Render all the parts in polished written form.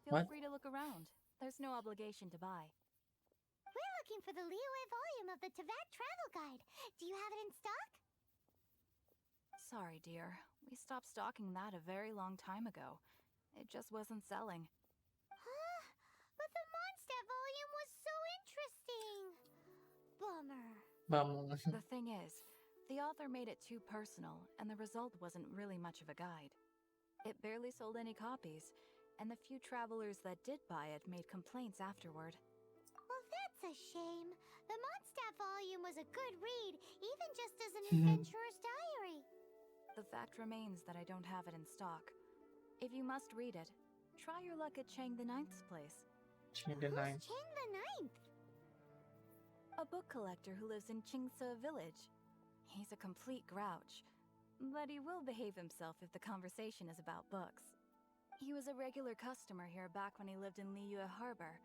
Feel What? free to look around. There's no obligation to buy. We're looking for the Liyue volume of the Teyvat Travel Guide. Do you have it in stock? Sorry, dear. We stopped stocking that a very long time ago. It just wasn't selling. Huh? But the Mondstadt volume was so interesting. Bummer. The thing is, the author made it too personal, and the result wasn't really much of a guide. It barely sold any copies, and the few travelers that did buy it made complaints afterward. Well, that's a shame. The Mondstadt volume was a good read, even just as an adventurer's diary. The fact remains that I don't have it in stock. If you must read it, try your luck at Chang the Ninth's place. Chang the Ninth. Who's Chang the Ninth? A book collector who lives in Qingse village. He's a complete grouch, but he will behave himself if the conversation is about books. He was a regular customer here back when he lived in Liyue Harbor,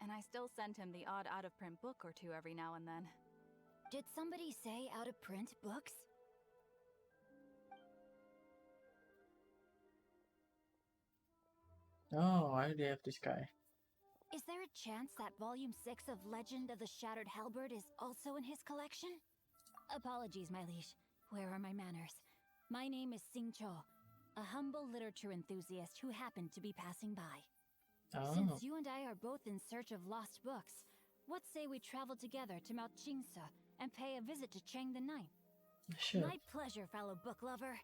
and I still send him the odd out-of-print book or two every now and then. Did somebody say out-of-print books? Oh, I already have this guy. Is there a chance that Volume 6 of Legend of the Shattered Halberd is also in his collection? Apologies, my liege. Where are my manners? My name is Sing Cho, a humble literature enthusiast who happened to be passing by. Oh, Since you and I are both in search of lost books, what say we travel together to Mount Qingse and pay a visit to Chang the Ninth? sure. My pleasure, fellow book lover.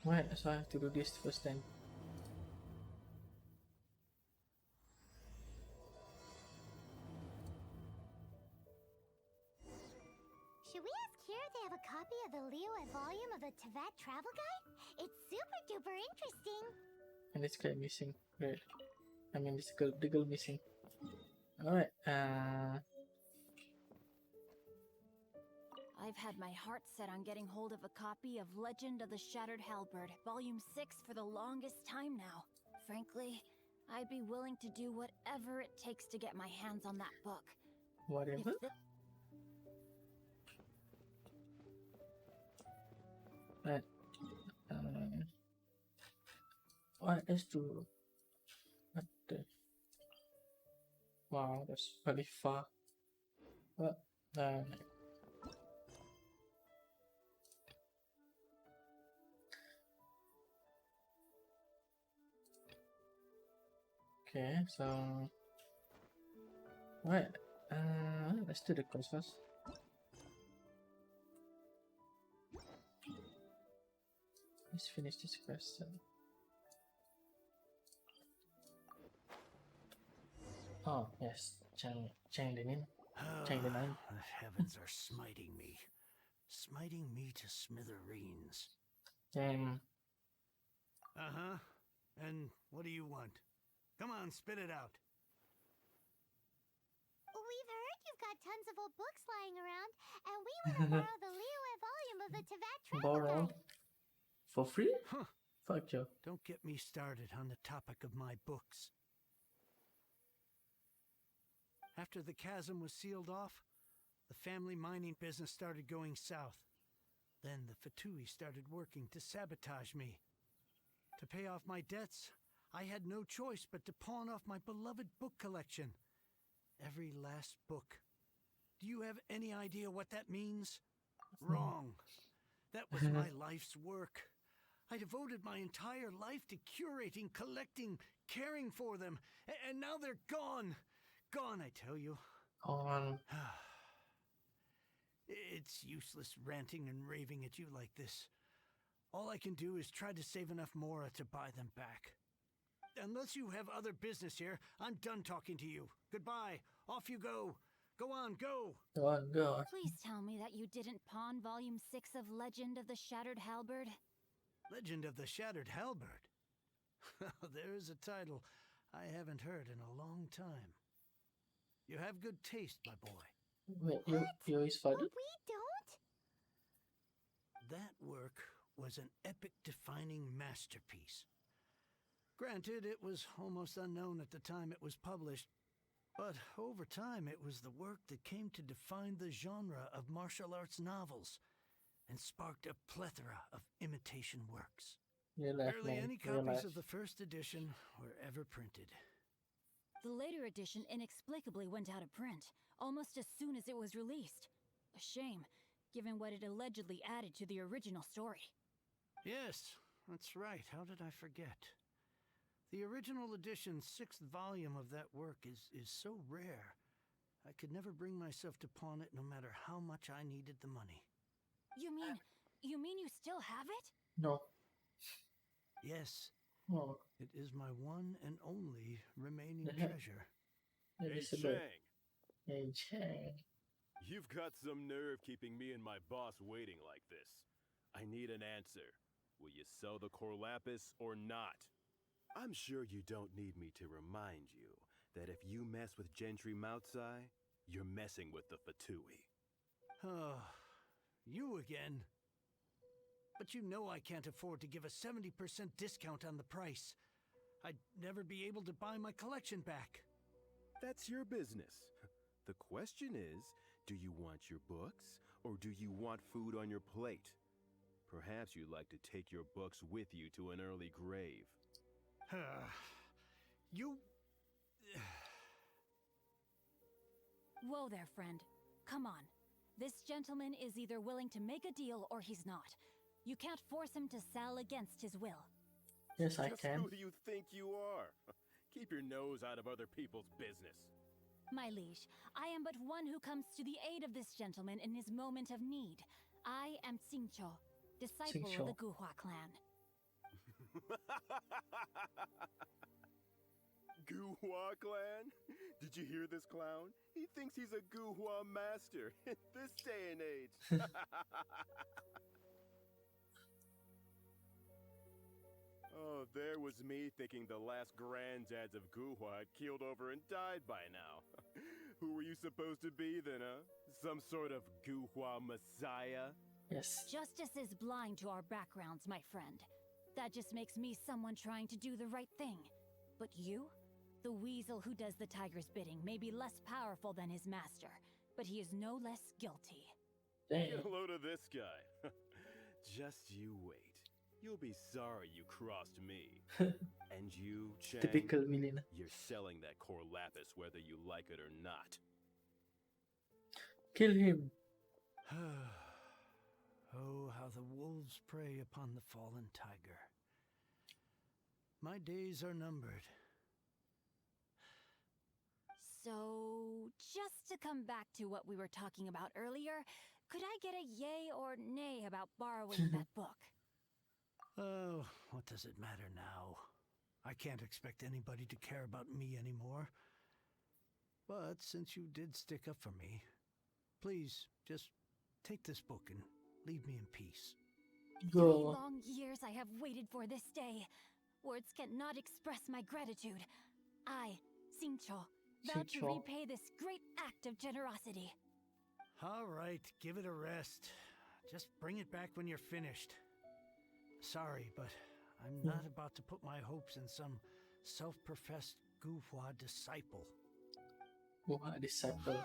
Right, so I have to do this first then. Should we ask here if they have a copy of the Liyue volume of the Teyvat Travel Guide? It's super duper interesting. And this guy missing. Great. I mean, the girl missing. Alright, I've had my heart set on getting hold of a copy of Legend of the Shattered Halberd, Volume 6 for the longest time now. Frankly, I'd be willing to do whatever it takes to get my hands on that book. whatever. Right. What is to... What the... Wow, that's very far. Well, okay, so... Right, let's do the quest first. Let's finish this quest. Oh, yes, Chang the Ninth. Chang the Ninth. The heavens are smiting me. Smiting me to smithereens. Chang. Uh-huh. And what do you want? Come on, spit it out. We've heard you've got tons of old books lying around, and we want to borrow the Liyue volume of the Teyvat Travel Borrow? Guide. For free? Huh. Fuck you. Don't get me started on the topic of my books. After the chasm was sealed off, the family mining business started going south. Then the Fatui started working to sabotage me. To pay off my debts, I had no choice but to pawn off my beloved book collection. Every last book. Do you have any idea what that means? Wrong. That was my life's work. I devoted my entire life to curating, collecting, caring for them, and now they're gone. Gone, I tell you. On. It's useless ranting and raving at you like this. All I can do is try to save enough Mora to buy them back. Unless you have other business here, I'm done talking to you. Goodbye. Off you go. Go on, go. Go on, go. Please tell me that you didn't pawn Volume 6 of Legend of the Shattered Halberd. Legend of the Shattered Halberd. There's a title I haven't heard in a long time. You have good taste, my boy. Wait, you his father? But we don't? That work was an epic-defining masterpiece. Granted, it was almost unknown at the time it was published, but over time it was the work that came to define the genre of martial arts novels and sparked a plethora of imitation works. Real life, Barely man. any Real copies life. of the first edition were ever printed. The later edition inexplicably went out of print, almost as soon as it was released. A shame, given what it allegedly added to the original story. Yes, that's right. How did I forget? The original edition's 6th volume of that work is so rare. I could never bring myself to pawn it no matter how much I needed the money. You mean you still have it? No. Yes, Oh, it is my one and only remaining Yeah. treasure. Hey, Elizabeth. Chang, Hey, Chang. you've got some nerve keeping me and my boss waiting like this. I need an answer. Will you sell the Corlapis or not? I'm sure you don't need me to remind you that if you mess with Gentry Moutsai, you're messing with the Fatui. Oh, you again. But you know I can't afford to give a 70% discount on the price. I'd never be able to buy my collection back. That's your business. The question is, do you want your books or do you want food on your plate? Perhaps you'd like to take your books with you to an early grave. You... Whoa there, friend. Come on. This gentleman is either willing to make a deal or he's not. You can't force him to sell against his will. Yes, I Just can. who do you think you are? Keep your nose out of other people's business. My liege, I am but one who comes to the aid of this gentleman in his moment of need. I am Xingqiu, disciple Xingqiu. of the Guhua clan. Guhua clan? Did you hear this clown? He thinks he's a Guhua master in this day and age. Oh, there was me thinking the last granddads of Guhua had keeled over and died by now. Who were you supposed to be then, huh? Some sort of Guhua messiah? Yes. Justice is blind to our backgrounds, my friend. That just makes me someone trying to do the right thing. But you? The weasel who does the tiger's bidding may be less powerful than his master, but he is no less guilty. Damn. Get a load of this guy. Just you wait. You'll be sorry you crossed me. And you, Chang, Typical villain. you're selling that Corlapis whether you like it or not. Kill him. Oh, how the wolves prey upon the fallen tiger. My days are numbered. So, just to come back to what we were talking about earlier, could I get a yay or nay about borrowing that book? Oh, what does it matter now? I can't expect anybody to care about me anymore. But since you did stick up for me, please just take this book and leave me in peace. 3 Go. long years I have waited for this day. Words cannot express my gratitude. I, Xingqiu, vow to Xingqiu. repay this great act of generosity. All right, give it a rest. Just bring it back when you're finished. Sorry, but I'm not about to put my hopes in some self-professed Guhua disciple. Who are disciple? Hey,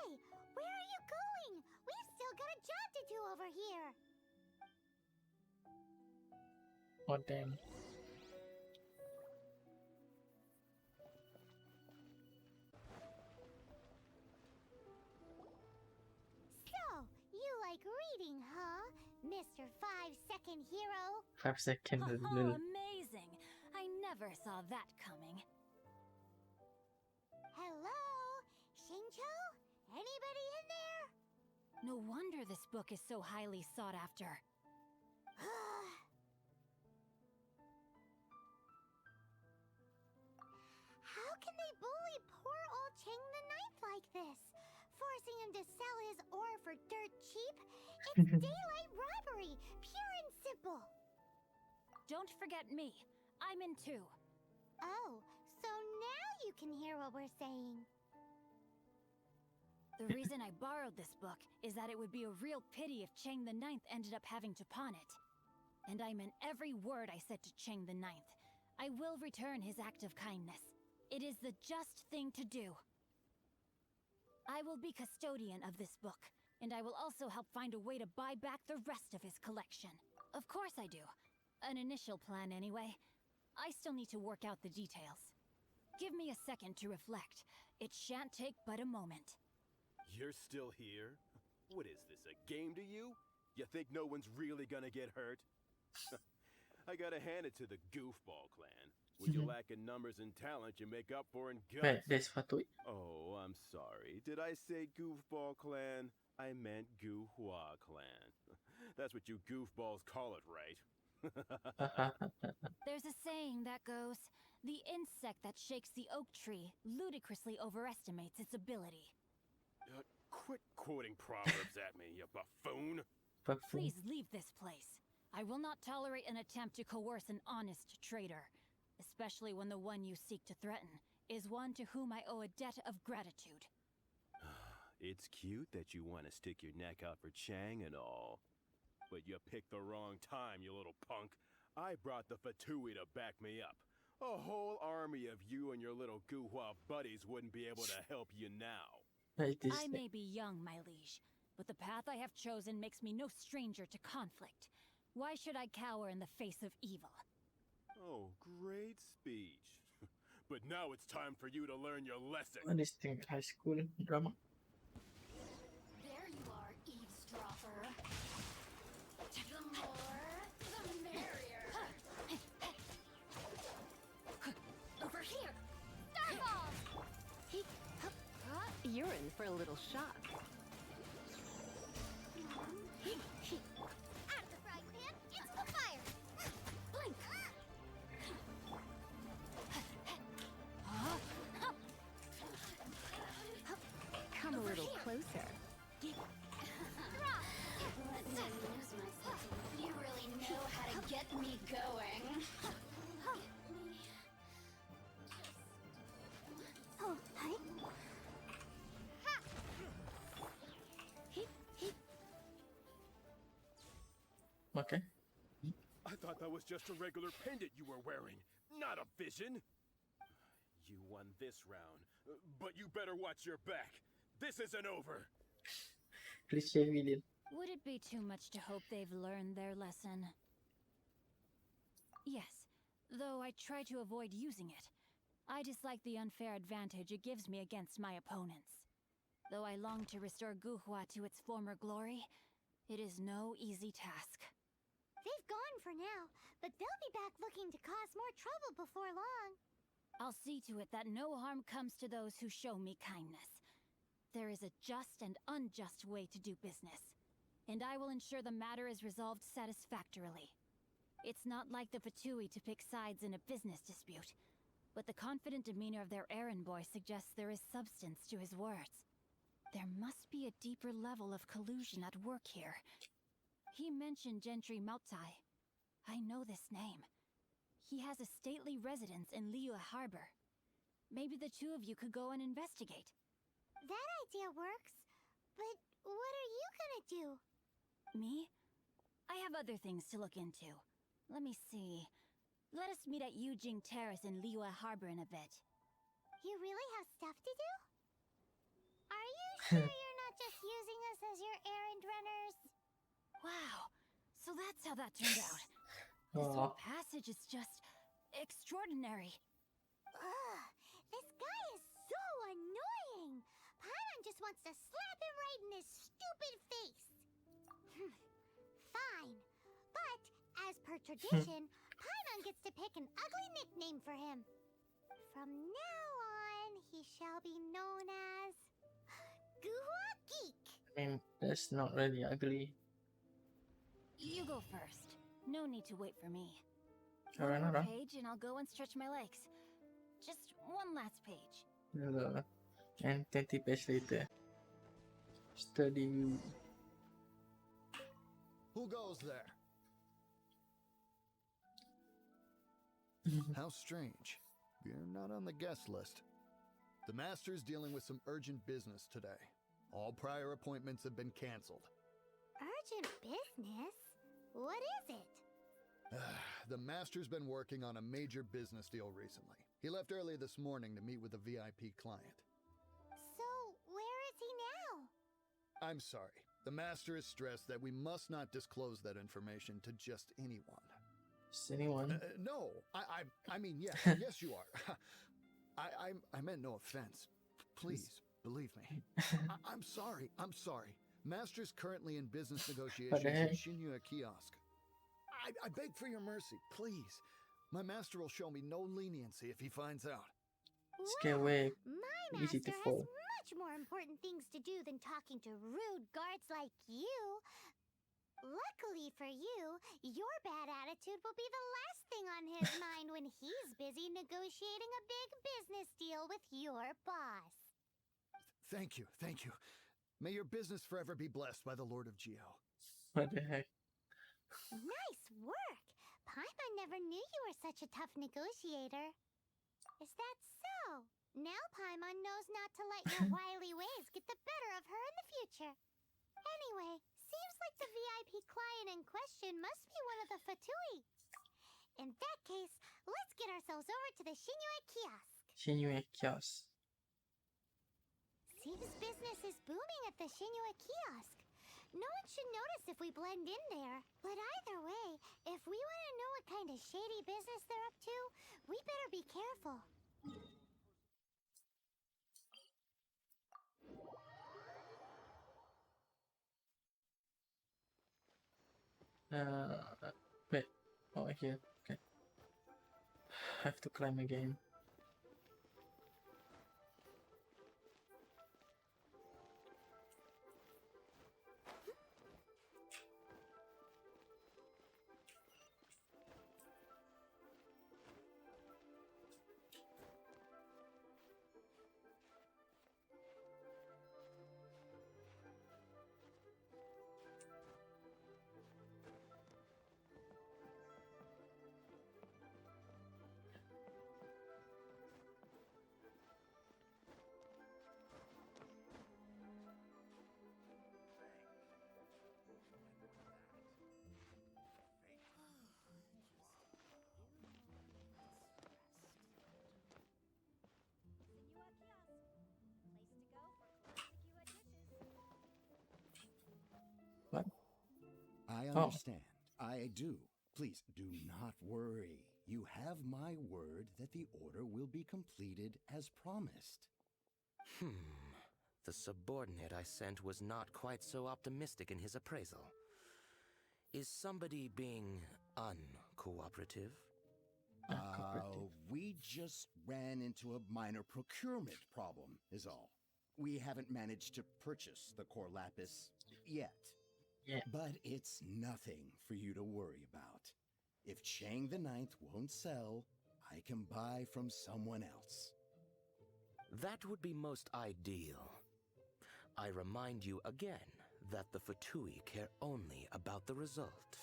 where are you going? We've still got a job to do over here. Oh damn. So, you like reading, huh? Mr. 5-second hero? 5 second. Oh, amazing! I never saw that coming. Hello? Xingqiu? Anybody in there? No wonder this book is so highly sought after. How can they bully poor old Chang the Ninth like this? Forcing him to sell his ore for dirt cheap? It's daylight robbery, pure and simple. Don't forget me. I'm in too. Oh, so now you can hear what we're saying. The reason I borrowed this book is that it would be a real pity if Chang the Ninth ended up having to pawn it. And I meant every word I said to Chang the Ninth. I will return his act of kindness. It is the just thing to do. I will be custodian of this book, and I will also help find a way to buy back the rest of his collection. Of course I do. An initial plan, anyway. I still need to work out the details. Give me a second to reflect. It shan't take but a moment. You're still here? What is this, a game to you? You think no one's really gonna get hurt? I gotta hand it to the Goofball clan. What you lack in numbers and talent, you make up for in Wait, guts. there's Fatui. Oh, I'm sorry. Did I say Goofball clan? I meant Goohua clan. That's what you goofballs call it, right? There's a saying that goes, the insect that shakes the oak tree ludicrously overestimates its ability. Quit quoting proverbs at me, you buffoon. Please leave this place. I will not tolerate an attempt to coerce an honest trader, especially when the one you seek to threaten is one to whom I owe a debt of gratitude. It's cute that you want to stick your neck out for Chang and all. But you picked the wrong time, you little punk. I brought the Fatui to back me up. A whole army of you and your little Guhua buddies wouldn't be able to help you now. I may be young, my liege, but the path I have chosen makes me no stranger to conflict. Why should I cower in the face of evil? Oh, great speech. But now it's time for you to learn your lesson. What is the high school drama? There you are, eavesdropper. The more, the merrier. Over here. Starball! You're in for a little shock. Out of the frying pan, into the fire! Blink. Come a little closer. You really know how to get me going. Oh, hi. Okay. I thought that was just a regular pendant you were wearing, not a vision. You won this round, but you better watch your back. This isn't over. Cliché villain. Would it be too much to hope they've learned their lesson? Yes, though I try to avoid using it. I dislike the unfair advantage it gives me against my opponents. Though I long to restore Guhua to its former glory, it is no easy task. They've gone for now, but they'll be back looking to cause more trouble before long. I'll see to it that no harm comes to those who show me kindness. There is a just and unjust way to do business, and I will ensure the matter is resolved satisfactorily. It's not like the Fatui to pick sides in a business dispute, but the confident demeanor of their errand boy suggests there is substance to his words. There must be a deeper level of collusion at work here. He mentioned Gentry Maotai. I know this name. He has a stately residence in Liyue Harbor. Maybe the two of you could go and investigate. That idea works, but what are you gonna do? Me? I have other things to look into. Let me see. Let us meet at Yujing Terrace in Liyue Harbor in a bit. You really have stuff to do? Are you sure you're not just using us as your errand runners? Wow, so that's how that turned out. This whole passage is just extraordinary. Ugh, this guy is so annoying! Paimon just wants to slap him right in his stupid face! Fine, but as per tradition, Paimon gets to pick an ugly nickname for him. From now on, he shall be known as... Guhua Geek! I mean, that's not really ugly. You go first. No need to wait for me. Alright, One more alright. page and I'll go and stretch my legs. Just one last page. And 20 pages later. Study view. Who goes there? How strange. You're not on the guest list. The Master's dealing with some urgent business today. All prior appointments have been canceled. Urgent business? What is it? The Master's been working on a major business deal recently. He left early this morning to meet with a VIP client. So, where is he now? I'm sorry. The Master is stressed that we must not disclose that information to just anyone. Is anyone? No, I mean, yes, yes, you are. I meant no offense. Please, believe me. I'm sorry, I'm sorry. Master's currently in business negotiations heck? at Shinya Kiosk. I beg for your mercy, please. My master will show me no leniency if he finds out. Scare away. My Easy master to has fall. much more important things to do than talking to rude guards like you. Luckily for you, your bad attitude will be the last thing on his mind when he's busy negotiating a big business deal with your boss. Thank you, thank you. May your business forever be blessed by the Lord of Geo. What the heck? Nice work! Paimon never knew you were such a tough negotiator. Is that so? Now Paimon knows not to let your wily ways get the better of her in the future. Anyway, seems like the VIP client in question must be one of the Fatui. In that case, let's get ourselves over to the Shinyue Kiosk. Shinyue Kiosk. Seems business is booming at the Shinyue Kiosk. No one should notice if we blend in there. But either way, if we want to know what kind of shady business they're up to, we better be careful. Wait. Oh, here. Okay. Have to climb again. What? I Oh. understand. I do. Please do not worry. You have my word that the order will be completed as promised. The subordinate I sent was not quite so optimistic in his appraisal. Is somebody being uncooperative? We just ran into a minor procurement problem, is all. We haven't managed to purchase the core lapis yet. Yeah. But it's nothing for you to worry about. If Chang the Ninth won't sell, I can buy from someone else. That would be most ideal. I remind you again that the Fatui care only about the result.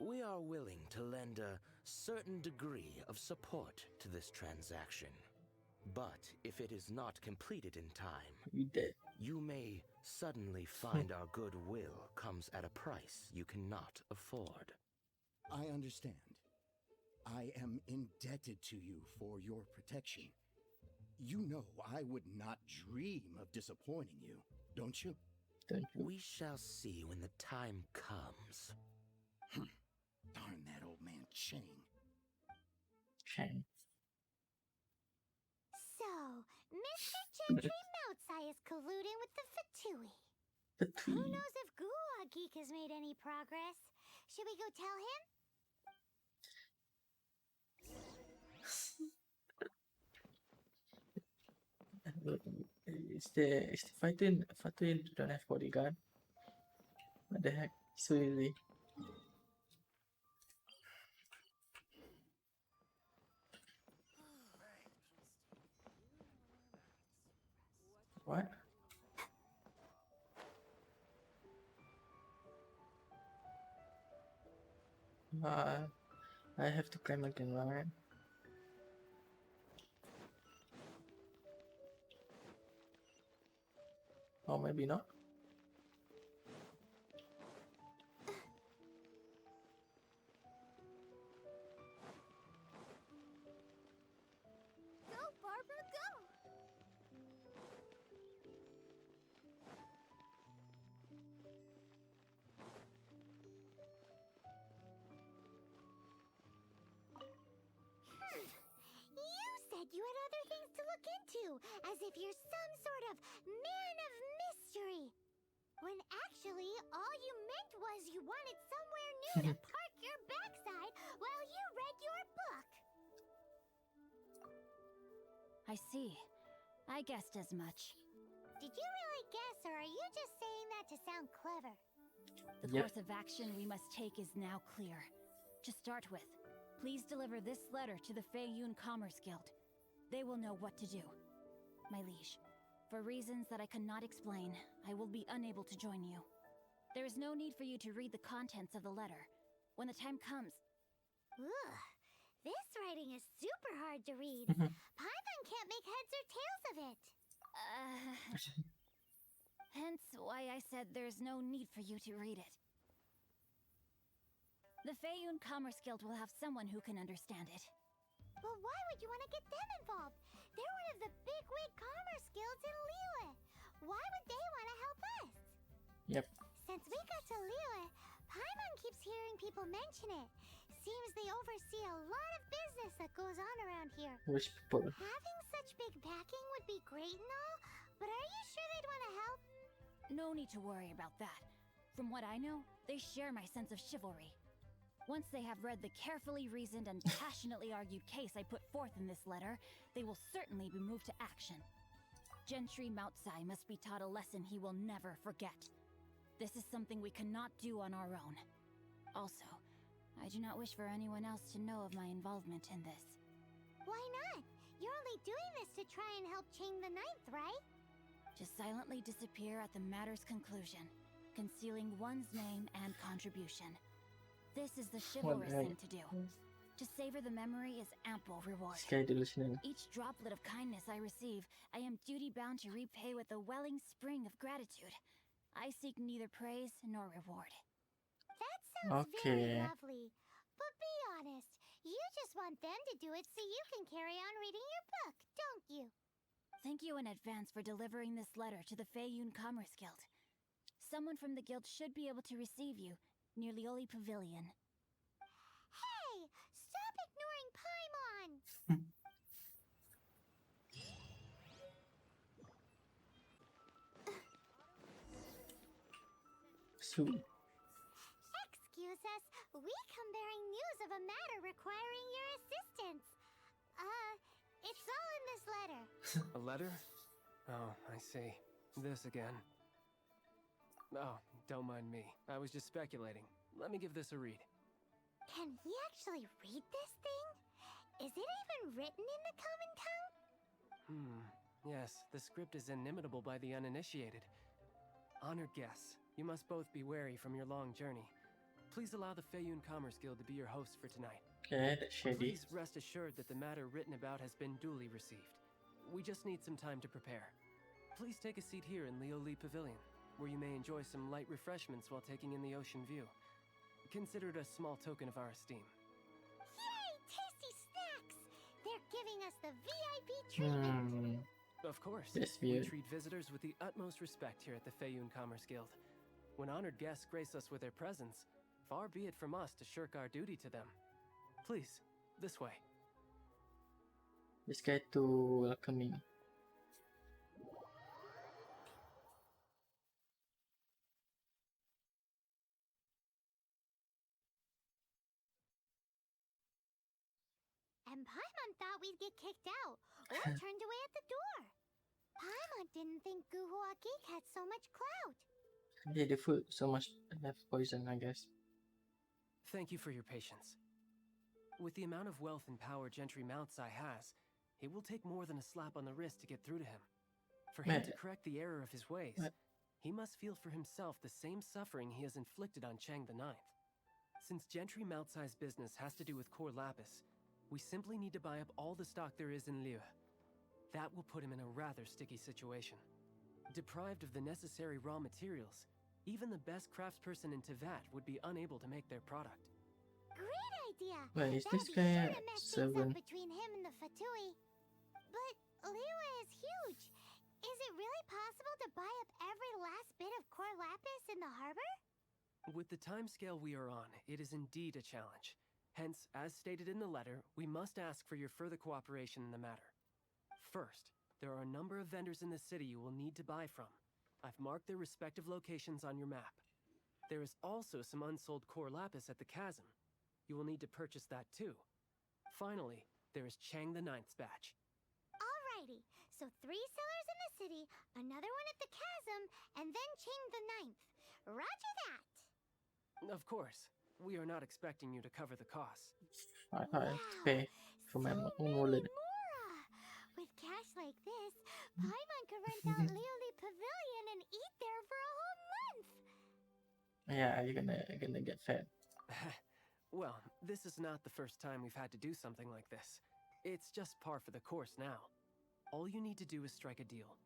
We are willing to lend a certain degree of support to this transaction. But if it is not completed in time, You dead. you may suddenly find our goodwill comes at a price you cannot afford. I understand. I am indebted to you for your protection. You know I would not dream of disappointing you, don't you? Don't you? We shall see when the time comes. Darn that old man Chang. Chang. So, Mr. Gentry Moutsai is colluding with the Fatui. The Who tree. knows if Gua Geek has made any progress? Should we go tell him? Is the fighter don't have bodyguard? What the heck? So easy. What? I have to climb again, right? Or maybe not. Go, Barbara, go! as if you're some sort of man of mystery. When actually, all you meant was you wanted somewhere new to park your backside while you read your book. I see. I guessed as much. Did you really guess, or are you just saying that to sound clever? The course of action we must take is now clear. To start with, please deliver this letter to the Feiyun Commerce Guild. They will know what to do. My liege, for reasons that I cannot explain, I will be unable to join you. There is no need for you to read the contents of the letter. When the time comes... Ugh, this writing is super hard to read. Paimon can't make heads or tails of it. Hence why I said there's no need for you to read it. The Feiyun Commerce Guild will have someone who can understand it. But why would you want to get them involved? They're one of the bigwig commerce guilds in Liyue. Why would they want to help us? Yep. Since we got to Liyue, Paimon keeps hearing people mention it. Seems they oversee a lot of business that goes on around here. Which people? Having such big backing would be great and all, but are you sure they'd want to help? No need to worry about that. From what I know, they share my sense of chivalry. Once they have read the carefully reasoned and passionately argued case I put forth in this letter, they will certainly be moved to action. Gentry Moutsai must be taught a lesson he will never forget. This is something we cannot do on our own. Also, I do not wish for anyone else to know of my involvement in this. Why not? You're only doing this to try and help Chang the Ninth, right? To silently disappear at the matter's conclusion, concealing one's name and contribution. This is the chivalrous thing to do. To savor the memory is ample reward. Each droplet of kindness I receive, I am duty-bound to repay with a welling spring of gratitude. I seek neither praise nor reward. That sounds very lovely. But be honest, you just want them to do it so you can carry on reading your book, don't you? Thank you in advance for delivering this letter to the Feiyun Commerce Guild. Someone from the guild should be able to receive you near Lioli Pavilion. Hey! Stop ignoring Paimon! Excuse us, we come bearing news of a matter requiring your assistance. It's all in this letter. A letter? Oh, I see. This again. Oh, don't mind me. I was just speculating. Let me give this a read. Can he actually read this thing? Is it even written in the common tongue? Yes, the script is inimitable by the uninitiated. Honored guests, you must both be wary from your long journey. Please allow the Feiyun Commerce Guild to be your host for tonight. Okay, that's shady. Please rest assured that the matter written about has been duly received. We just need some time to prepare. Please take a seat here in Lioli Pavilion, where you may enjoy some light refreshments while taking in the ocean view. Consider it a small token of our esteem. Yay! Tasty snacks! They're giving us the VIP treatment! Of course. Yes, we treat visitors with the utmost respect here at the Feiyun Commerce Guild. When honored guests grace us with their presence, far be it from us to shirk our duty to them. Please, this way. This guy to welcoming. And Paimon thought we'd get kicked out, or turned away at the door. Paimon didn't think Guhua Geek had so much clout. Yeah, the food so much have poison, I guess. Thank you for your patience. With the amount of wealth and power Gentry Moutsai has, it will take more than a slap on the wrist to get through to him. For him to correct the error of his ways, he must feel for himself the same suffering he has inflicted on Chang the Ninth. Since Gentry Moutsai's business has to do with core lapis, we simply need to buy up all the stock there is in Liyue. That will put him in a rather sticky situation. Deprived of the necessary raw materials, even the best craftsperson in Teyvat would be unable to make their product. Great idea! Well, is That'll this be guy sure to mess things 7? up between him and the Fatui. But Liyue is huge. Is it really possible to buy up every last bit of core lapis in the harbor? With the timescale we are on, it is indeed a challenge. Hence, as stated in the letter, we must ask for your further cooperation in the matter. First, There are a number of vendors in the city you will need to buy from. I've marked their respective locations on your map. There is also some unsold core lapis at the chasm. You will need to purchase that too. Finally, there is Chang the Ninth's batch. Alrighty, so 3 sellers in the city, another one at the chasm, and then Chang the Ninth. Roger that! Of course, we are not expecting you to cover the costs. I have to pay for my own wallet. With cash like this, Paimon could rent out Leoli Pavilion and eat there for a whole month! Yeah, you're gonna get fed. Well, this is not the first time we've had to do something like this. It's just par for the course now. All you need to do is strike a deal.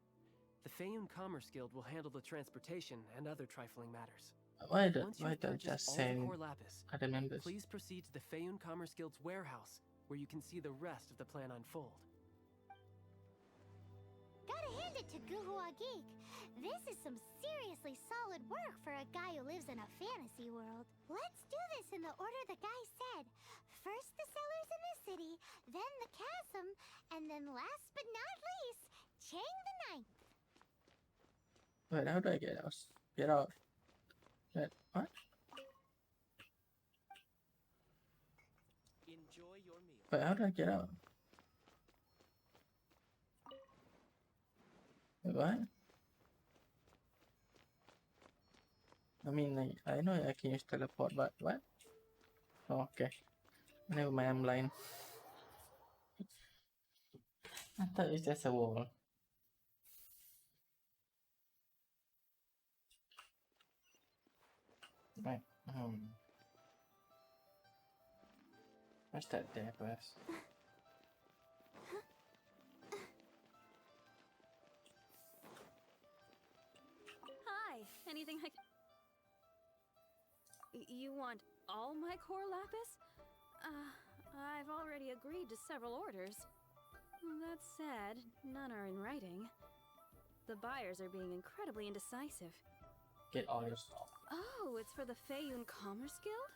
The Feiyun Commerce Guild will handle the transportation and other trifling matters. Why Once you've don't purchased just all send the core lapis, other members? please proceed to the Feiyun Commerce Guild's warehouse, where you can see the rest of the plan unfold. Gotta hand it to Guhua Geek. This is some seriously solid work for a guy who lives in a fantasy world. Let's do this in the order the guy said. First the sellers in the city, then the chasm, and then last but not least, Chang the Ninth. Wait, how do I get out? Get out. What? Enjoy your meal. Wait, how do I get out? Wait, what? I mean, like, I know I can use teleport, but what? Oh, okay. Never mind, I'm blind. I thought it's just a wall. Right. What's that there, first? Hi. Anything I can... You want all my core lapis? I've already agreed to several orders. That said, none are in writing. The buyers are being incredibly indecisive. Get all your stuff. Oh, it's for the Feiyun Commerce Guild?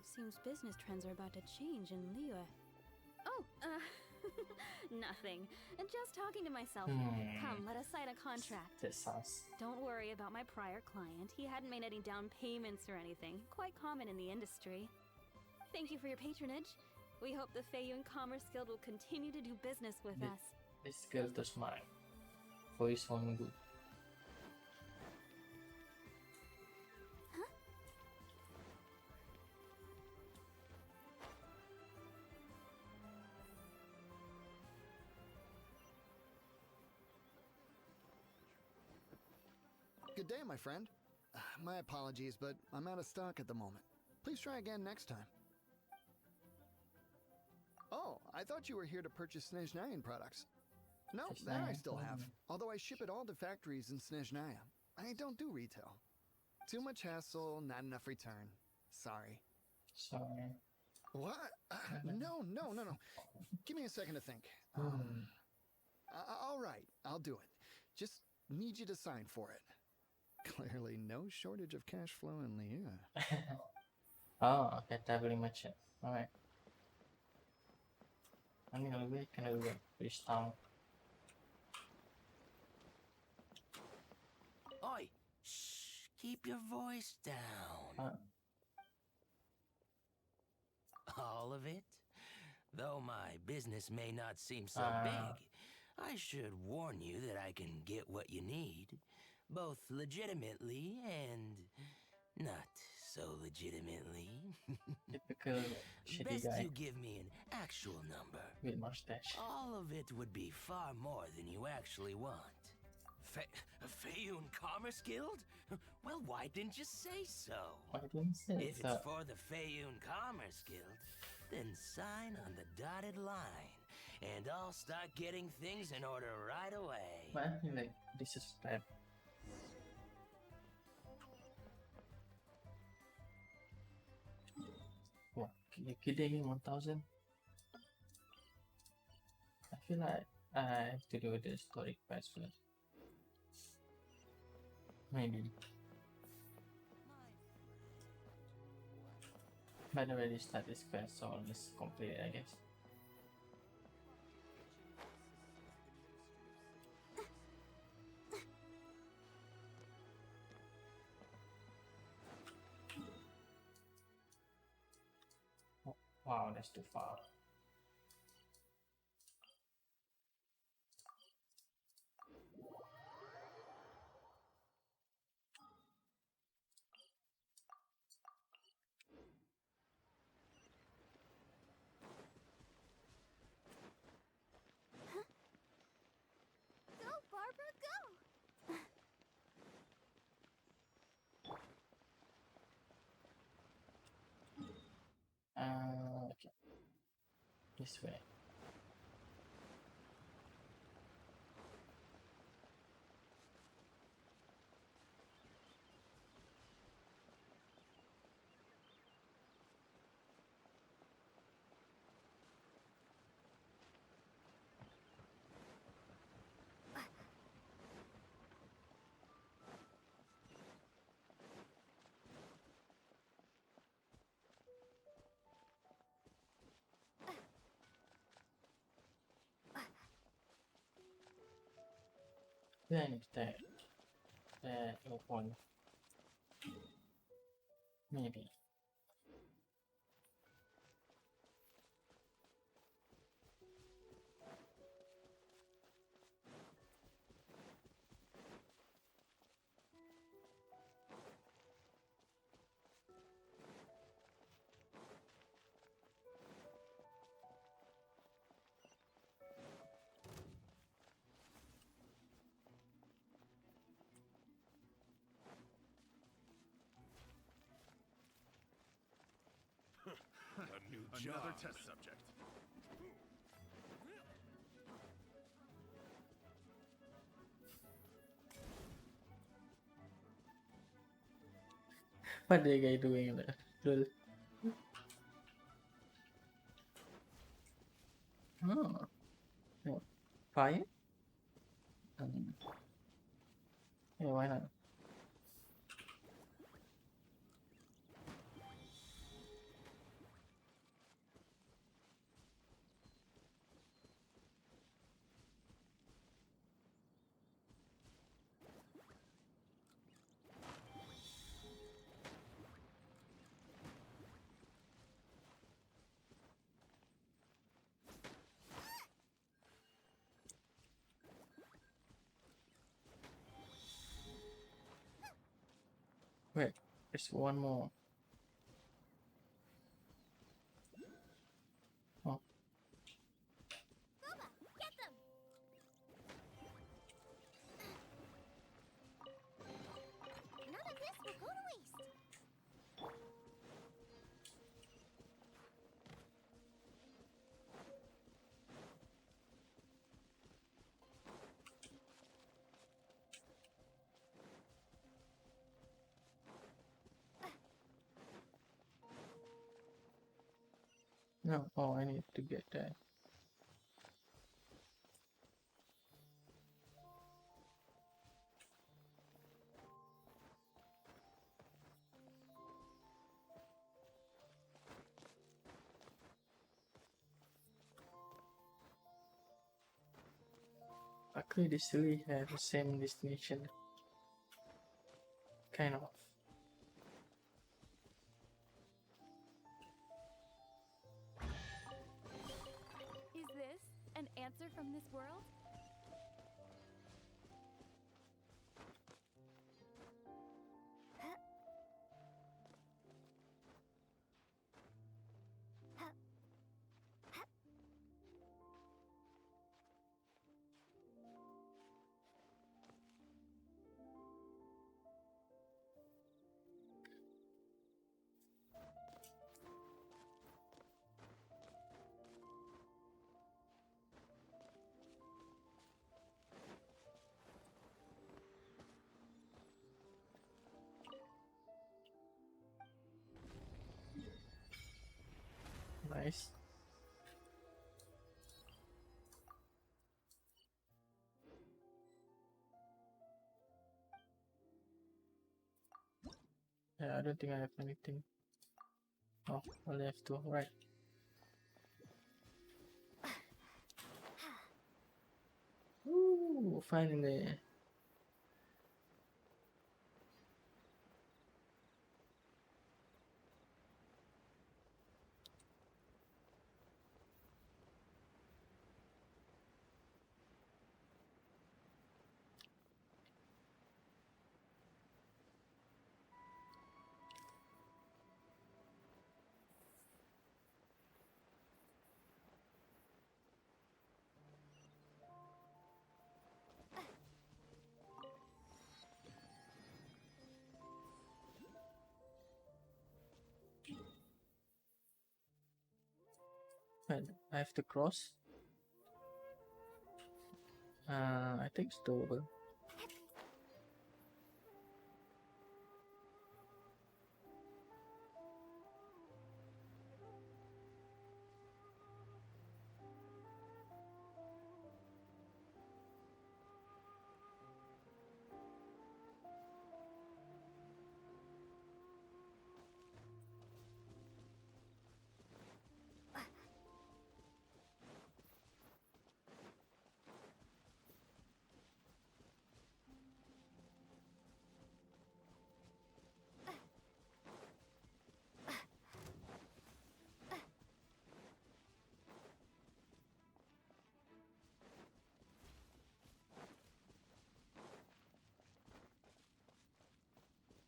Seems business trends are about to change in Liyue. Oh, nothing. Just talking to myself. Come, let us sign a contract. This sounds... Don't worry about my prior client. He hadn't made any down payments or anything. Quite common in the industry. Thank you for your patronage. We hope the Feiyun Commerce Guild will continue to do business with us. This guild is mine. For his own good. Good day, my friend. My apologies, but I'm out of stock at the moment. Please try again next time. Oh, I thought you were here to purchase Snezhnayan products. No, that I still have. Although I ship it all to factories in Snezhnaya. I don't do retail. Too much hassle, not enough return. Sorry. Sorry. What? No. Give me a second to think. All right, I'll do it. Just need you to sign for it. Clearly no shortage of cash flow in Liyue. Oh, okay, traveling merchant. Alright. Can I reach town? Oi! Shh! Keep your voice down. All of it? Though my business may not seem so big, I should warn you that I can get what you need. Both legitimately and not so legitimately. Typical shitty Best guy you give me an actual number. with mustache. All of it would be far more than you actually want. Feiyun Commerce Guild? Well, why didn't you say so? Why didn't you say If it's for the Feiyun Commerce Guild, then sign on the dotted line, and I'll start getting things in order right away. But I feel like this is bad. What? You kidding? 1,000? I feel like I have to do the historic quest first. Maybe. By the way, they start this quest, so I'll just complete it, I guess. Wow, that's too far. Go, Barbara, go! Okay. This way. Then that one maybe. A new job. Another test subject. What the guy doing there? Lol. Oh. Yeah. Fire? Yeah, why not? Wait, there's one more. Oh, Boba, get them! None of this will go to waste. no. Oh, I need to get that. Actually, they still have the same destination. Kind of. Is this an answer from this world? Nice. Yeah, I don't think I have anything. Oh, only have two. Right. Ooh, finally. And I have to cross. I think it's doable.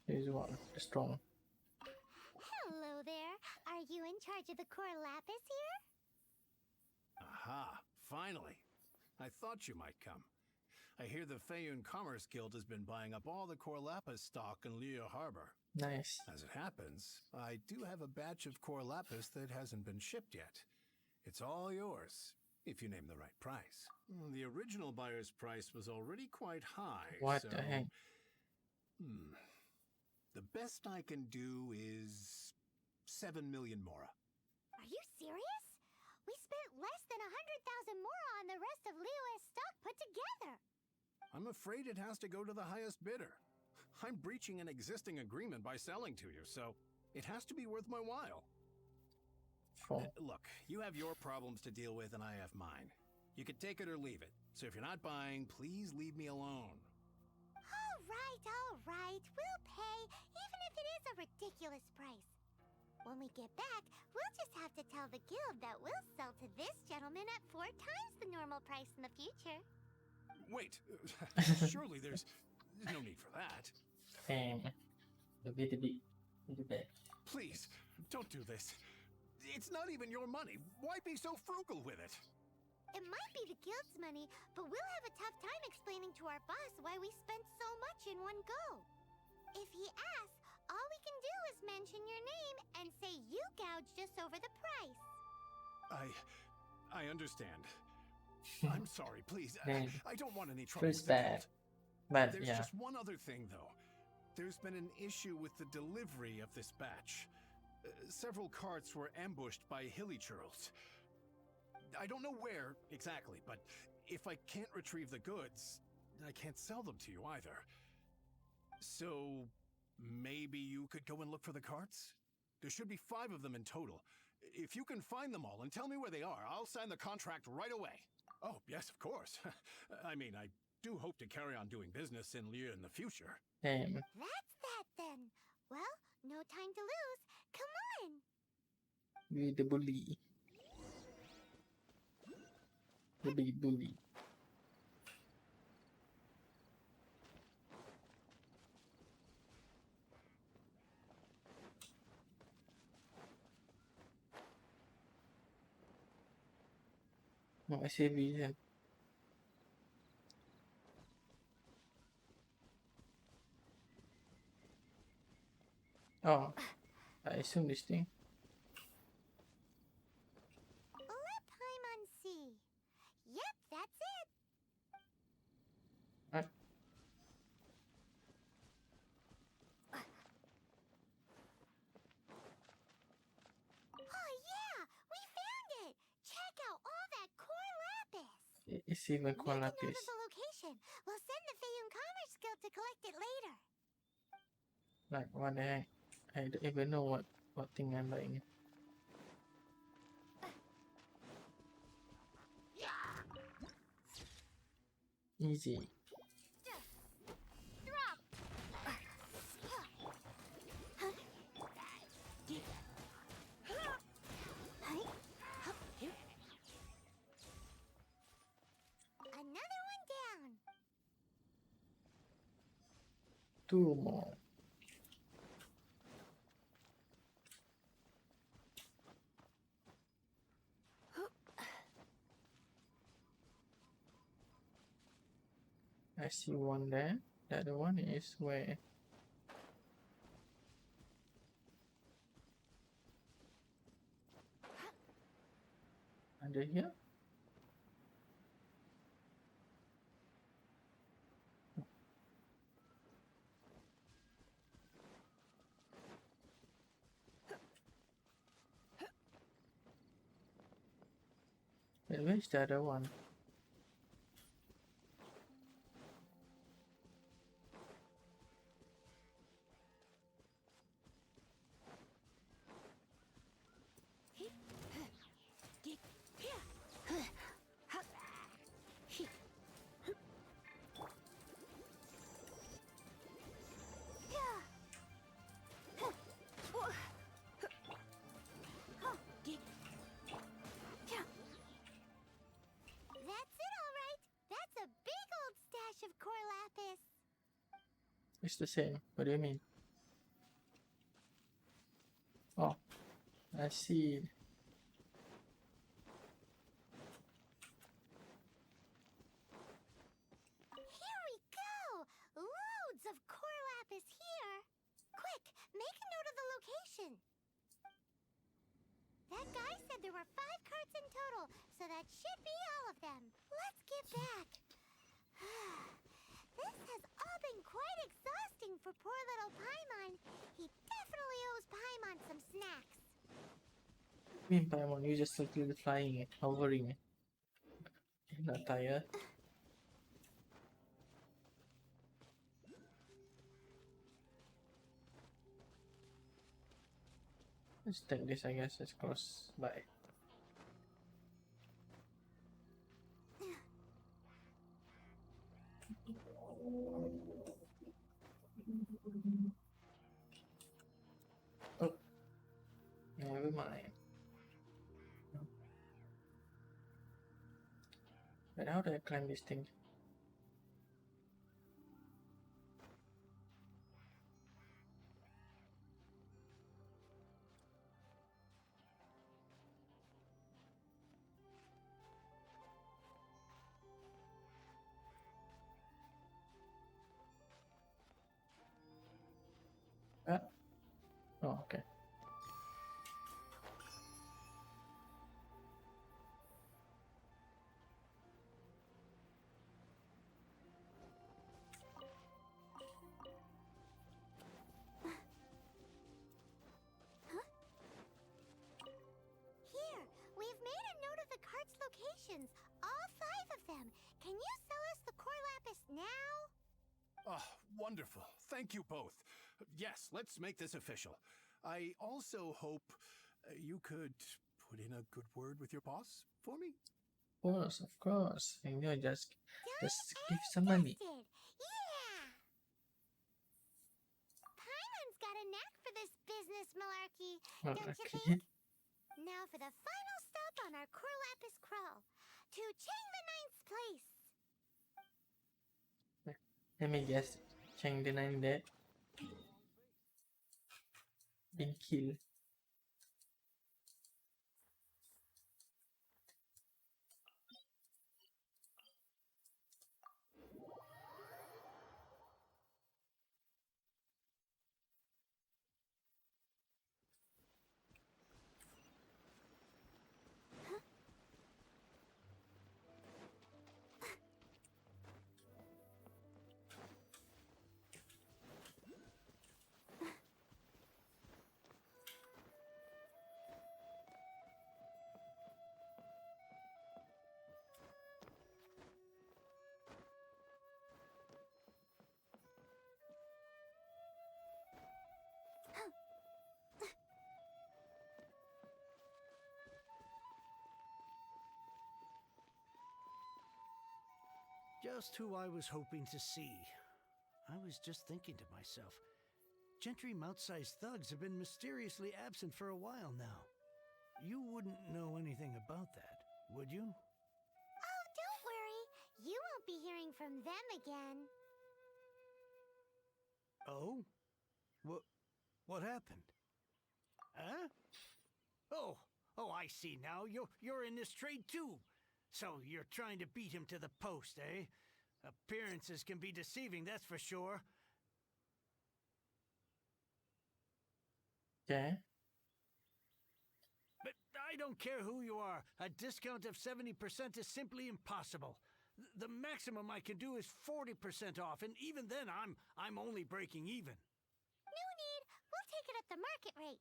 Here's one strong. Hello there. Are you in charge of the core lapis here? Aha, finally. I thought you might come. I hear the Feiyun Commerce Guild has been buying up all the core lapis stock in Liu Harbor. Nice. As it happens, I do have a batch of core lapis that hasn't been shipped yet. It's all yours, if you name the right price. The original buyer's price was already quite high, What so... the heck? The best I can do is 7 million mora. Are you serious? We spent less than 100,000 more on the rest of Liyue's stock put together. I'm afraid it has to go to the highest bidder. I'm breaching an existing agreement by selling to you, so it has to be worth my while. Look, you have your problems to deal with and I have mine. You can take it or leave it. So if you're not buying, please leave me alone. All right. We'll pay, even if it is a ridiculous price. When we get back, we'll just have to tell the guild that we'll sell to this gentleman at 4 times the normal price in the future. Wait, surely there's no need for that. A bit bad. Please, don't do this. It's not even your money. Why be so frugal with it? It might be the guild's money, but we'll have a tough time explaining to our boss why we spent so much in one go. If he asks, all we can do is mention your name and say you gouged us over the price. I understand. I'm sorry, please. I don't want any trouble. Feels bad. But There's yeah. just one other thing, though. There's been an issue with the delivery of this batch. Several carts were ambushed by hilly churls. I don't know where exactly, but if I can't retrieve the goods, I can't sell them to you either. So maybe you could go and look for the carts? There should be 5 of them in total. If you can find them all and tell me where they are, I'll sign the contract right away. Oh, yes, of course. I mean, I do hope to carry on doing business in Liu in the future. Damn. That's that then. Well, no time to lose. Come on. We the bully. The big bully. No, I say vision. Oh, I assume this thing. Let Paimon see. Yep, that's it. What? Oh yeah, we found it. Check out all that core lapis. It's even Make a called note lapis. of the location. We'll send the Feiyun Commerce Guild to collect it later. Like what the heck? I don't even know what thing I'm buying. Easy. Drop. Another one down. 2 more. I see one there. The other one is where? Did you hear? Wait, where's the other one? That's it, all right. That's a big old stash of core lapis. It's the same. What do you mean? Oh, I see. Here we go! Loads of core lapis here. Quick, make a note of the location. That guy said there were 5 carts in total, so that should be all of them. Let's get back. This has all been quite exhausting for poor little Paimon. He definitely owes Paimon some snacks. I mean, Paimon, you just literally flying, hovering. You're not tired. Let's take this, I guess. Let's cross by. Oh, never mind. But how do I climb this thing? Ah. Oh, okay. Here, we've made a note of the cart's locations. All 5 of them. Can you sell us the core lapis now? Oh, wonderful. Thank you both. Yes, let's make this official. I also hope you could put in a good word with your boss for me. Of course. And you just give some money. Yeah! Paimon's got a knack for this business malarkey, don't you think? Now for the final stop on our core lapis crawl. To Chang the Ninth's place. Let me guess. Chang the Nine dead. Been killed. Just who I was hoping to see. I was just thinking to myself, gentry mouth-sized thugs have been mysteriously absent for a while now. You wouldn't know anything about that, would you? Oh, don't worry. You won't be hearing from them again. Oh? What happened? Huh? Oh, I see now. You're in this trade too. So you're trying to beat him to the post, eh? Appearances can be deceiving, that's for sure. Okay. But I don't care who you are. A discount of 70% is simply impossible. The maximum I can do is 40% off, and even then I'm only breaking even. No need. We'll take it at the market rate.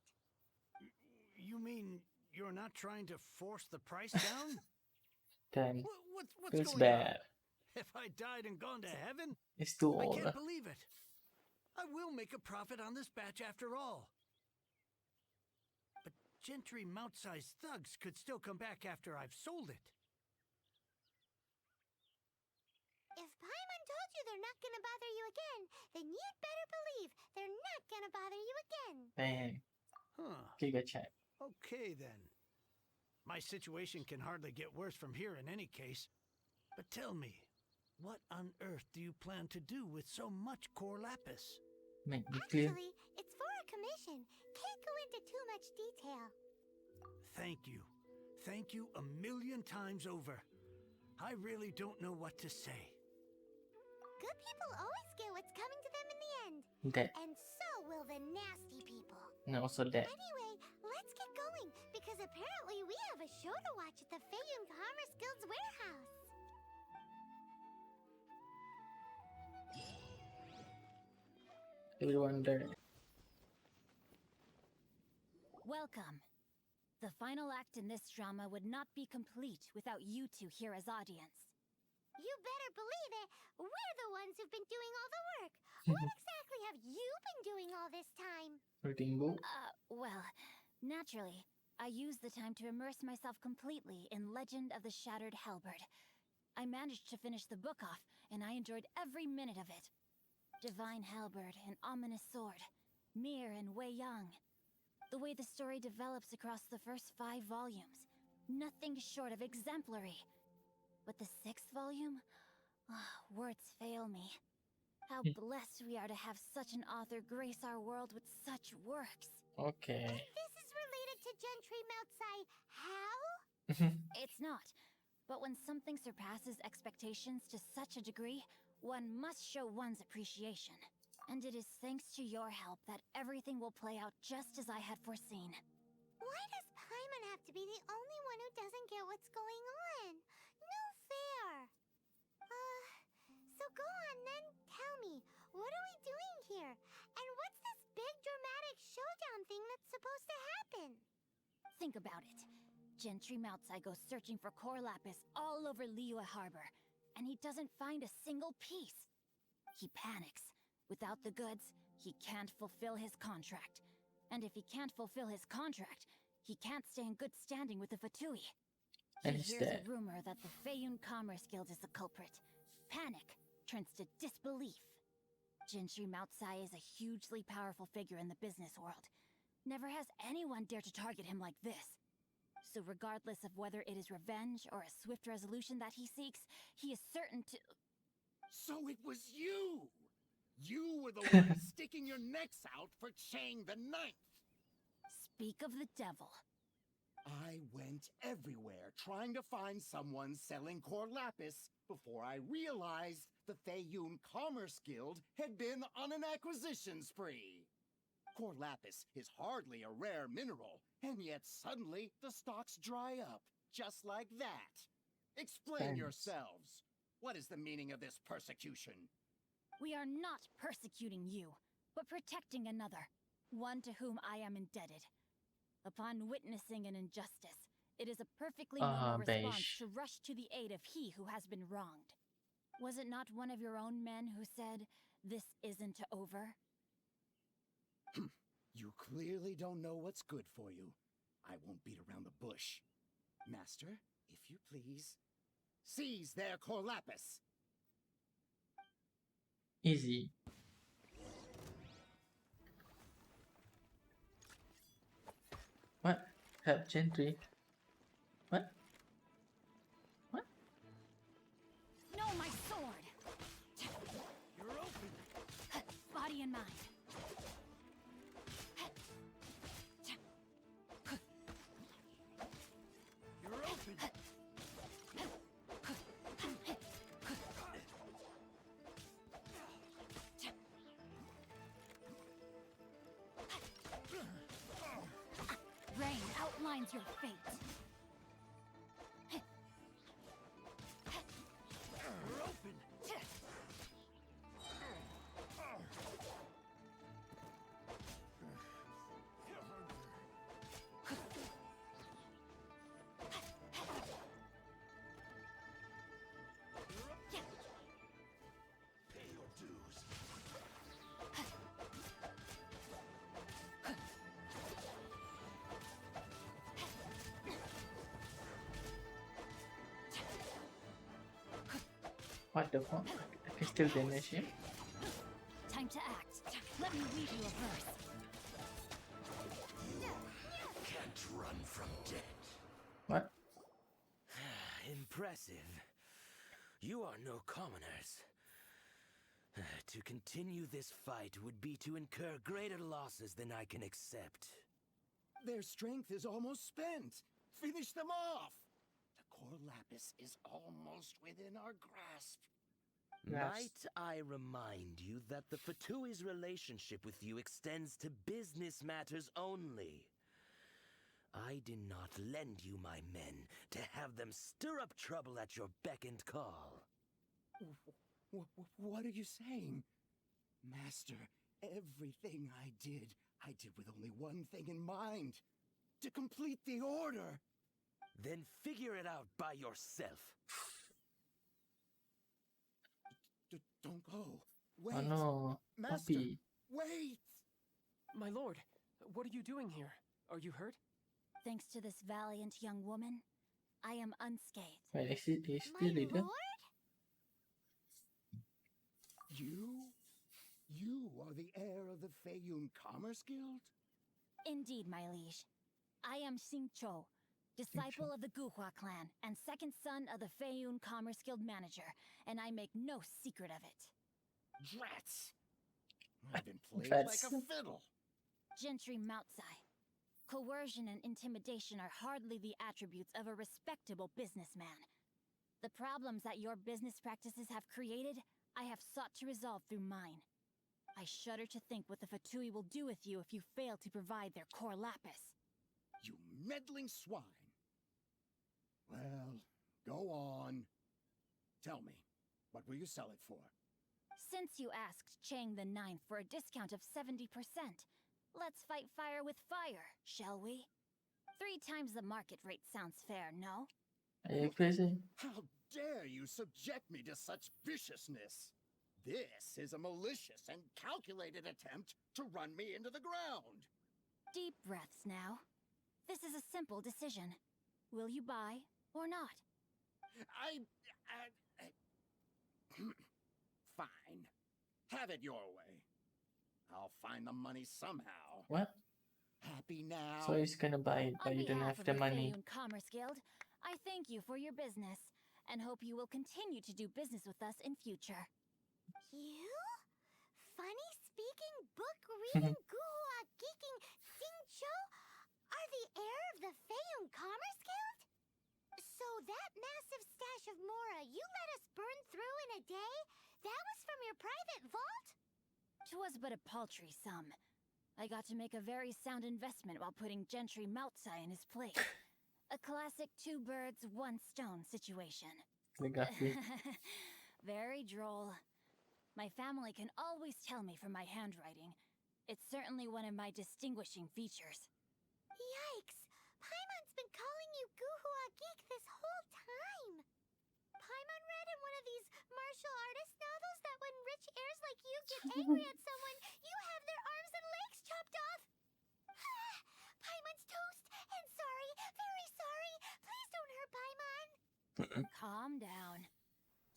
You mean you're not trying to force the price down? Then What's feels going on? bad. If I died and gone to heaven? It's too I old. can't believe it. I will make a profit on this batch after all. But gentry mount-sized thugs could still come back after I've sold it. If Paimon told you they're not gonna bother you again, then you'd better believe they're not gonna bother you again. Bang. Huh. Giga chat. Okay, then. My situation can hardly get worse from here in any case. But tell me, what on earth do you plan to do with so much core lapis? Make it clear. Actually, it's for a commission. Can't go into too much detail. Thank you. Thank you a million times over. I really don't know what to say. Good people always get what's coming to them in the end. That. And so will the nasty people. And also that. Anyway, let's get going, because apparently we have a show to watch at the Feiyun Commerce Guild's warehouse. Everyone there. Welcome. The final act in this drama would not be complete without you two here as audience. You better believe it. We're the ones who've been doing all the work. What exactly have you been doing all this time? Reading book. Well, naturally, I used the time to immerse myself completely in Legend of the Shattered Halberd. I managed to finish the book off, and I enjoyed every minute of it. Divine Halberd, an ominous sword, Mir and Wei Yang. The way the story develops across the first 5 volumes, nothing short of exemplary. But the 6th volume? Words fail me. How blessed we are to have such an author grace our world with such works. Okay. And this is related to Gentry Moutsai how? It's not. But when something surpasses expectations to such a degree, one must show one's appreciation. And it is thanks to your help that everything will play out just as I had foreseen. Why does Paimon have to be the only one who doesn't get what's going on? No fair. So go on then, tell me, what are we doing here? And what's this big dramatic showdown thing that's supposed to happen? Think about it. Gentry Moutsai goes searching for core lapis all over Liyue Harbor, and he doesn't find a single piece. He panics. Without the goods, he can't fulfill his contract. And if he can't fulfill his contract, he can't stay in good standing with the Fatui. He hears a rumor that the Feiyun Commerce Guild is the culprit. Panic turns to disbelief. Gentry Moutsai is a hugely powerful figure in the business world. Never has anyone dared to target him like this. So regardless of whether it is revenge or a swift resolution that he seeks, he is certain to... So it was you! You were the one sticking your necks out for Chang the Ninth! Speak of the devil. I went everywhere trying to find someone selling core lapis before I realized the Feiyun Commerce Guild had been on an acquisition spree. Core lapis is hardly a rare mineral, and yet suddenly the stocks dry up, just like that. Explain yourselves. What is the meaning of this persecution? We are not persecuting you, but protecting another, one to whom I am indebted. Upon witnessing an injustice, it is a perfectly normal response to rush to the aid of he who has been wronged. Was it not one of your own men who said, "This isn't over"? You clearly don't know what's good for you. I won't beat around the bush. Master, if you please, seize their core lapis. Easy. What? Help Gentry. What? What? No, my sword! You're open. Body and mind. You're open. Rain, outline finds your fate. We're open. Pay your dues. What the fuck? I can still damage him. Time to act. Let me read you a verse. Can't run from death. What? Impressive. You are no commoners. To continue this fight would be to incur greater losses than I can accept. Their strength is almost spent. Finish them off. The core lapis is almost within our grasp. Might I remind you that the Fatui's relationship with you extends to business matters only. I did not lend you my men to have them stir up trouble at your beck and call. What are you saying? Master, everything I did with only one thing in mind. To complete the order. Then figure it out by yourself. Don't go. Wait. Oh no, Master, puppy. wait. My lord, what are you doing here? Are you hurt? Thanks to this valiant young woman, I am unscathed. Wait, is he My still leader? lord? You are the heir of the Feiyun Commerce Guild? Indeed, my liege. I am Xingqiu, disciple of the Guhua clan and second son of the Feiyun Commerce Guild manager, and I make no secret of it. Drats! I've been played Drats. like a fiddle. Gentry Moutsai. Coercion and intimidation are hardly the attributes of a respectable businessman. The problems that your business practices have created, I have sought to resolve through mine. I shudder to think what the Fatui will do with you if you fail to provide their core lapis. You meddling swine. Well, go on. Tell me, what will you sell it for? Since you asked Chang the Ninth for a discount of 70%, let's fight fire with fire, shall we? 3 times the market rate sounds fair, no? Are you crazy? How dare you subject me to such viciousness? This is a malicious and calculated attempt to run me into the ground. Deep breaths now. This is a simple decision. Will you buy or not? Fine. Have it your way. I'll find the money somehow. What? Happy now? So he's gonna buy it, but On you don't behalf have of the money. Feiyun Commerce Guild, I thank you for your business and hope you will continue to do business with us in future. You? Funny speaking, book reading, guhua geeking Xingqiu are the heir of the Feiyun Commerce Guild? So that massive stash of Mora you let us burn through in a day, that was from your private vault? 'Twas but a paltry sum. I got to make a very sound investment while putting Gentry Moutsai in his place. A classic 2 birds, 1 stone situation. Exactly. Very droll. My family can always tell me from my handwriting. It's certainly one of my distinguishing features. Yikes! Paimon's been calling you guhua geek this whole time. Paimon read in one of these martial artist novels that when rich heirs like you get angry at someone, you have their arms and legs chopped off. Paimon's toast, and sorry, very sorry. Please don't hurt Paimon. Calm down.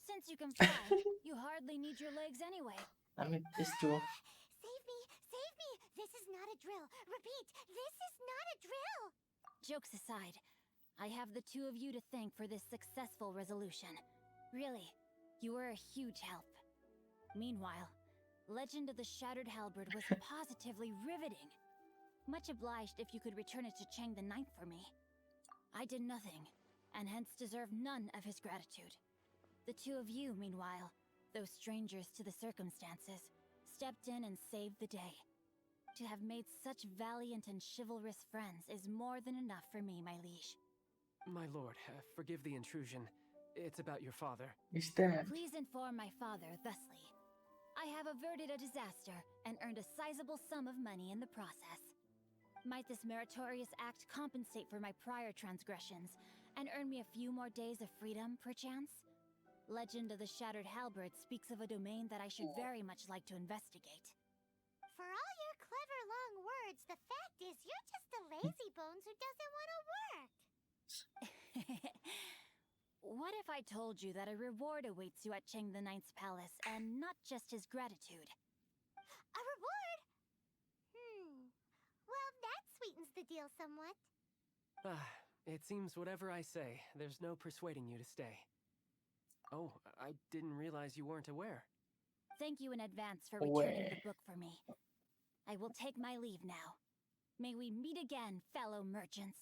Since you can fly, you hardly need your legs anyway. I mean, it's true. Save me, save me. This is not a drill. Repeat, this is not a drill. Jokes aside, I have the 2 of you to thank for this successful resolution. Really, you were a huge help. Meanwhile, Legend of the Shattered Halberd was positively riveting. Much obliged if you could return it to Chang the Ninth for me. I did nothing, and hence deserve none of his gratitude. The 2 of you, meanwhile, though strangers to the circumstances, stepped in and saved the day. To have made such valiant and chivalrous friends is more than enough for me, my liege. My lord, forgive the intrusion. It's about your father. Is that? Please inform my father thusly. I have averted a disaster and earned a sizable sum of money in the process. Might this meritorious act compensate for my prior transgressions and earn me a few more days of freedom, perchance? Legend of the Shattered Halberd speaks of a domain that I should very much like to investigate. For all your clever long words, the fact is you're just a lazy bones who doesn't want to work. What if I told you that a reward awaits you at Cheng the Ninth's palace, and not just his gratitude? A reward? Well, that sweetens the deal somewhat. It seems whatever I say, there's no persuading you to stay. Oh, I didn't realize you weren't aware. Thank you in advance for returning the book for me. I will take my leave now. May we meet again, fellow merchants.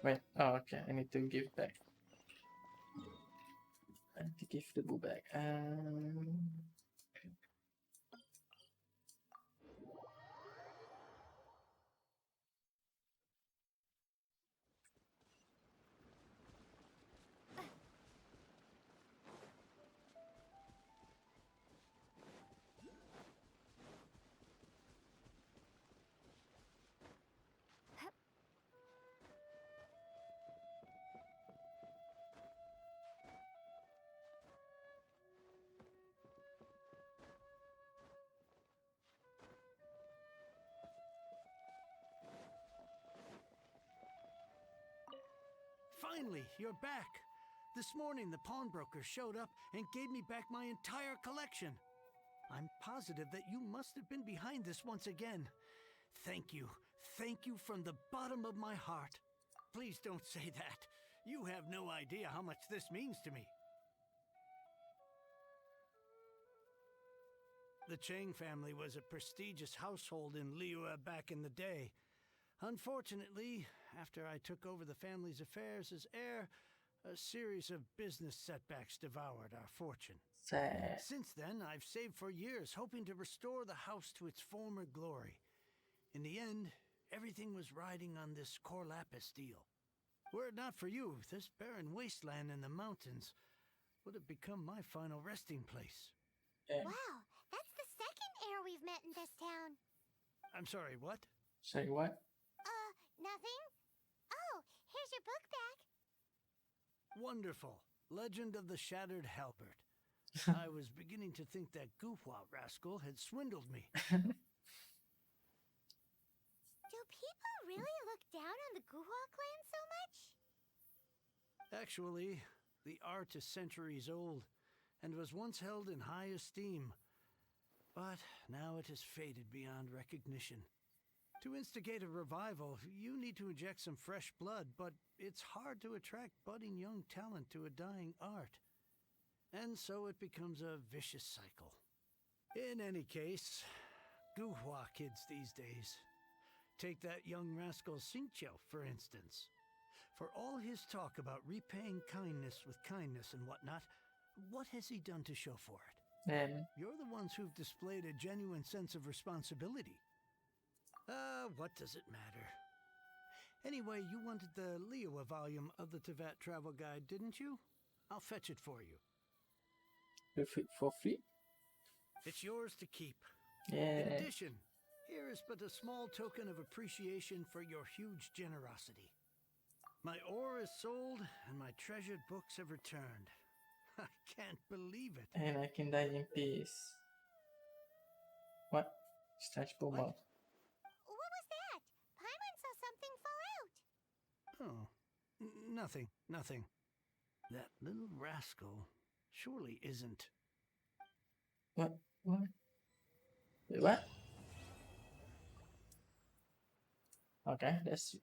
Wait, oh, okay, I need to give back. I need to give the book back. Finally, you're back. This morning, the pawnbroker showed up and gave me back my entire collection. I'm positive that you must have been behind this once again. Thank you. Thank you from the bottom of my heart. Please don't say that. You have no idea how much this means to me. The Chang family was a prestigious household in Liyue back in the day. Unfortunately, after I took over the family's affairs as heir, a series of business setbacks devoured our fortune. Sad. Since then, I've saved for years, hoping to restore the house to its former glory. In the end, everything was riding on this Corlapis deal. Were it not for you, this barren wasteland in the mountains would have become my final resting place. Wow, that's the second heir we've met in this town. I'm sorry, what? Say what? Nothing? Oh, here's your book back. Wonderful. Legend of the Shattered Halberd. I was beginning to think that Guhua rascal had swindled me. Do people really look down on the Guhua clan so much? Actually, the art is centuries old and was once held in high esteem. But now it has faded beyond recognition. To instigate a revival, you need to inject some fresh blood, but it's hard to attract budding young talent to a dying art. And so it becomes a vicious cycle. In any case, Guhua kids these days. Take that young rascal Xingqiu, for instance. For all his talk about repaying kindness with kindness and whatnot, what has he done to show for it? You're the ones who've displayed a genuine sense of responsibility. What does it matter? Anyway, you wanted the Liyue volume of the Teyvat travel guide, didn't you? I'll fetch it for you. For free? It's yours to keep. Yeah. In addition, here is but a small token of appreciation for your huge generosity. My ore is sold, and my treasured books have returned. I can't believe it. And I can die in peace. What? Stretchable mouth. What was that? Paimon saw something fall out. Oh, nothing. That little rascal surely isn't. What? Wait, what? Okay, that's